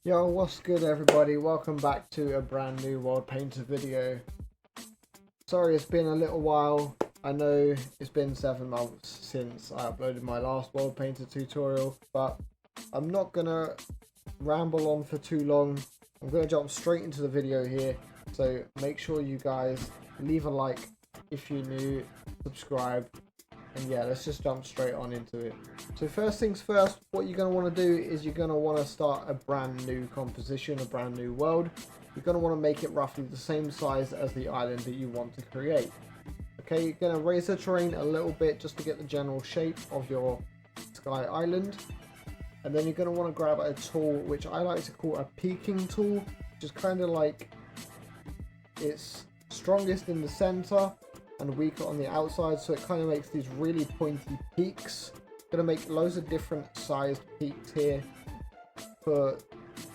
Yo, what's good everybody? Welcome back to a brand new WorldPainter video. Sorry it's been a little while. I know it's been 7 months since I uploaded my last WorldPainter tutorial, but I'm not gonna ramble on for too long. I'm gonna jump straight into the video here, so make sure you guys leave a like if you're new, subscribe, and yeah, let's just jump straight on into it. So first things first, what you're going to want to do is you're going to want to start a brand new composition, a brand new world. You're going to want to make it roughly the same size as the island that you want to create. Okay, you're going to raise the terrain a little bit just to get the general shape of your sky island. And then you're going to want to grab a tool which I like to call a peaking tool, which is kind of like it's strongest in the center and weaker on the outside, so it kind of makes these really pointy peaks. Gonna make loads of different sized peaks here for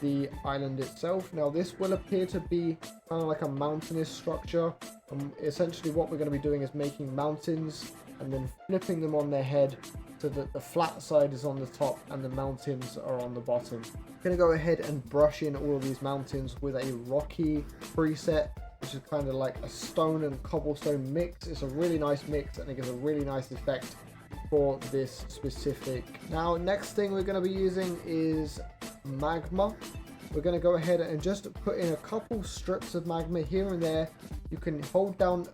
the island itself. Now this will appear to be kind of like a mountainous structure, and essentially what we're going to be doing is making mountains and then flipping them on their head so that the flat side is on the top and the mountains are on the bottom. I'm gonna go ahead and brush in all of these mountains with a rocky preset, which is kind of like a stone and cobblestone mix. It's a really nice mix and it gives a really nice effect for this specific. Now next thing we're going to be using is magma. We're going to go ahead and just put in a couple strips of magma here and there. You can hold down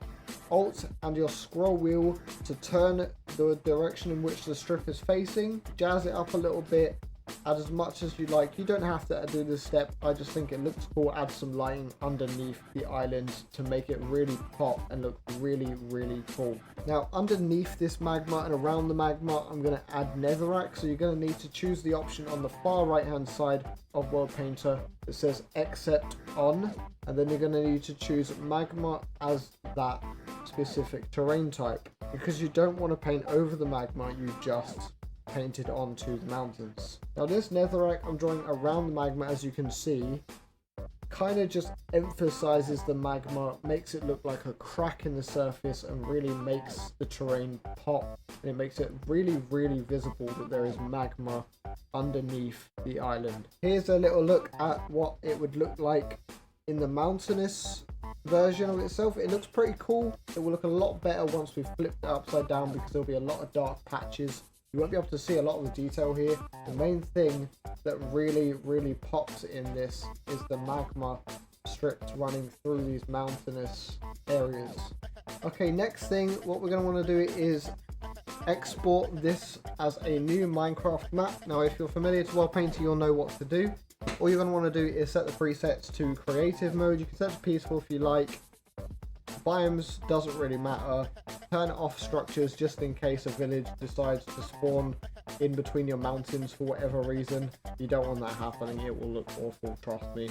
Alt and your scroll wheel to turn the direction in which the strip is facing, jazz it up a little bit, add as much as you like. You don't have to do this step, I just think it looks cool. Add some lighting underneath the island to make it really pop and look really cool. Now underneath this magma and around the magma I'm going to add netherrack, so you're going to need to choose the option on the far right hand side of WorldPainter that says accept on, and then you're going to need to choose magma as that specific terrain type, because you don't want to paint over the magma, you just painted onto the mountains. Now this netherrack I'm drawing around the magma, as you can see, kind of just emphasizes the magma, makes it look like a crack in the surface and really makes the terrain pop, and it makes it really visible that there is magma underneath the island. Here's a little look at what it would look like in the mountainous version of itself. It looks pretty cool. It will look a lot better once we flip it upside down, because there'll be a lot of dark patches. You won't be able to see a lot of the detail here. The main thing that really pops in this is the magma strips running through these mountainous areas. Okay, next thing, what we're going to want to do is export this as a new Minecraft map. Now if you're familiar to WorldPainter, you'll know what to do. All you're going to want to do is set the presets to creative mode. You can set it to peaceful if you like. Biomes doesn't really matter. Turn off structures just in case a village decides to spawn in between your mountains for whatever reason. You don't want that happening. It will look awful, trust me.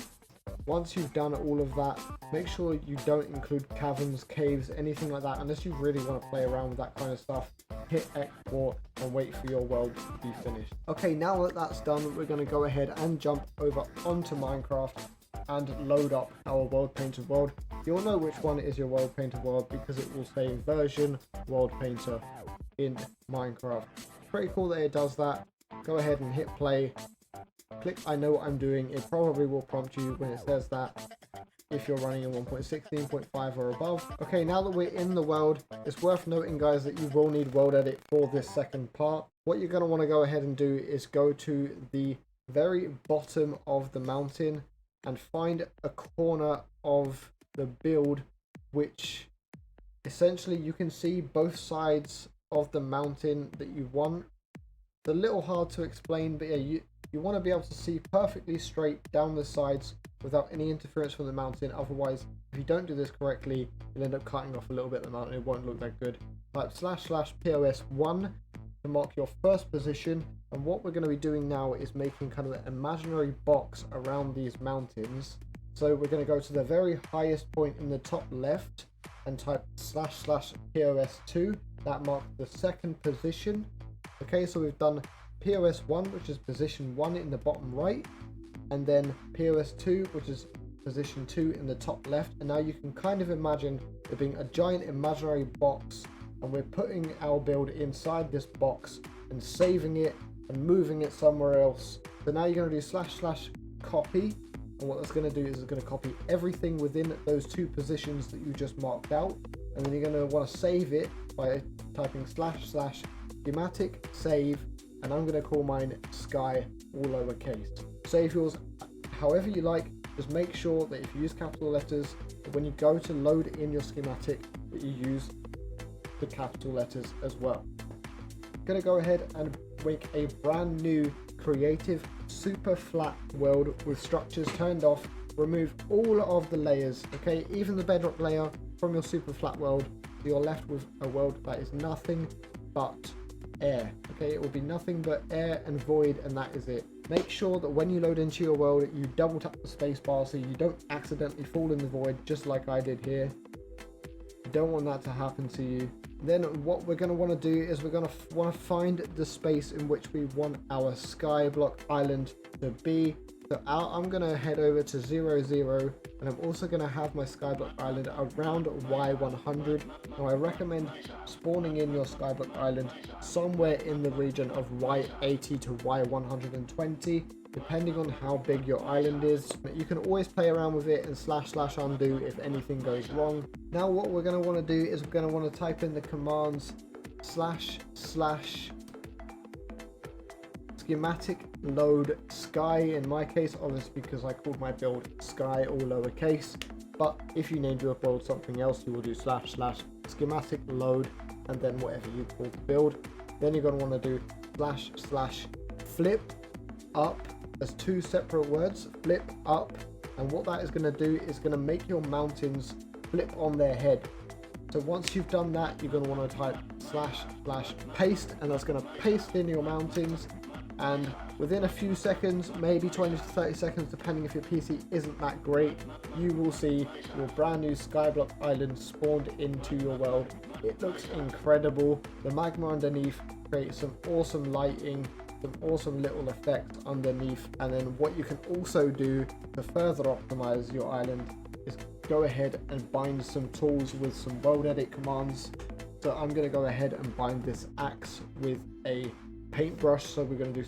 Once you've done all of that, make sure you don't include caverns, caves, anything like that, unless you really want to play around with that kind of stuff. Hit export and wait for your world to be finished. Okay, now that that's done, we're going to go ahead and jump over onto Minecraft and load up our WorldPainter world. You'll know which one is your WorldPainter world because it will say version WorldPainter in Minecraft. Pretty cool that it does that. Go ahead and hit play. Click I know what I'm doing. It probably will prompt you when it says that if you're running in 1.16.5 or above. Okay, now that we're in the world, it's worth noting, guys, that you will need world edit for this second part. What you're going to want to go ahead and do is go to the very bottom of the mountain and find a corner of the build which essentially you can see both sides of the mountain that you want. It's a little hard to explain, but yeah, you want to be able to see perfectly straight down the sides without any interference from the mountain. Otherwise, if you don't do this correctly, you'll end up cutting off a little bit of the mountain. It won't look that good. Type //POS1 to mark your first position, and what we're going to be doing now is making kind of an imaginary box around these mountains. So we're going to go to the very highest point in the top left and type //POS2. That marks the second position. Okay, so we've done POS1, which is position 1 in the bottom right, and then POS2, which is position 2 in the top left. And now you can kind of imagine there being a giant imaginary box, and we're putting our build inside this box and saving it and moving it somewhere else. So now you're going to do copy. And what that's going to do is it's going to copy everything within those 2 positions that you just marked out. And then you're going to want to save it by typing / schematic save. And I'm going to call mine Sky, all lowercase. Save yours however you like. Just make sure that if you use capital letters, that when you go to load in your schematic, that you use the capital letters as well. I'm going to go ahead and make a brand new creative super flat world with structures turned off. Remove all of the layers, okay, even the bedrock layer from your super flat world. So you're left with a world that is nothing but air, okay. It will be nothing but air and void, and that is it. Make sure that when you load into your world, you double tap the space bar so you don't accidentally fall in the void, just like I did here. You don't want that to happen to you. Then what we're going to want to do is we're going to want to find the space in which we want our SkyBlock island to be. So I'm going to head over to 0, 0, and I'm also going to have my SkyBlock island around Y100. Now I recommend spawning in your SkyBlock island somewhere in the region of Y80 to Y120, depending on how big your island is. You can always play around with it and / undo if anything goes wrong. Now what we're going to want to do is we're going to want to type in the commands / schematic load sky, in my case obviously because I called my build Sky, all lowercase, but if you named your build something else, you will do / schematic load and then whatever you call the build. Then you're going to want to do / flip up. There's 2 separate words, flip up, and what that is going to do is going to make your mountains flip on their head. So once you've done that, you're going to want to type / paste, and that's going to paste in your mountains. And within a few seconds, maybe 20 to 30 seconds, depending if your PC isn't that great, you will see your brand new SkyBlock island spawned into your world. It looks incredible. The magma underneath creates some awesome lighting, some awesome little effects underneath. And then what you can also do to further optimize your island is go ahead and bind some tools with some world edit commands. So I'm going to go ahead and bind this axe with a paintbrush. So we're going to do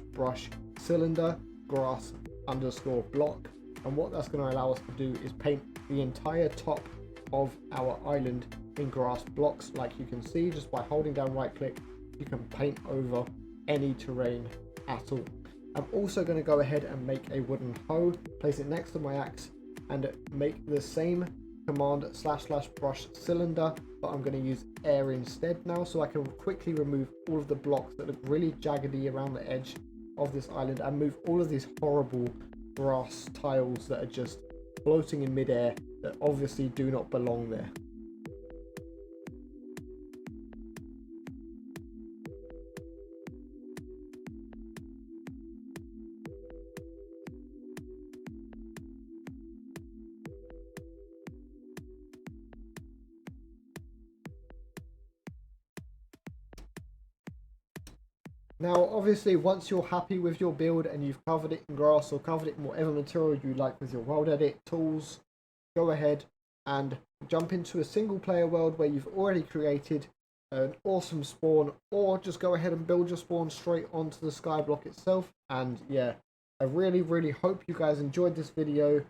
/ brush cylinder grass _ block, and what that's going to allow us to do is paint the entire top of our island in grass blocks. Like you can see, just by holding down right click, you can paint over any terrain at all. I'm also going to go ahead and make a wooden hoe, place it next to my axe, and make the same command / brush cylinder, but I'm going to use air instead now, so I can quickly remove all of the blocks that look really jaggedy around the edge of this island and move all of these horrible grass tiles that are just floating in midair that obviously do not belong there. Now obviously once you're happy with your build and you've covered it in grass or covered it in whatever material you like with your world edit tools, go ahead and jump into a single player world where you've already created an awesome spawn, or just go ahead and build your spawn straight onto the skyblock itself. And yeah, I really hope you guys enjoyed this video.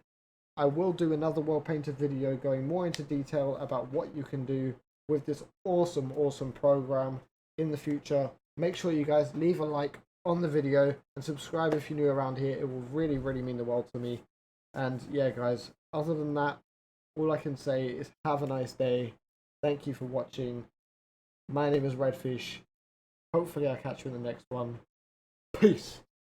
I will do another WorldPainter video going more into detail about what you can do with this awesome program in the future. Make sure you guys leave a like on the video and subscribe if you're new around here. It will really mean the world to me. And yeah guys, other than that, all I can say is have a nice day. Thank you for watching. My name is Redfish. Hopefully I'll catch you in the next one. Peace.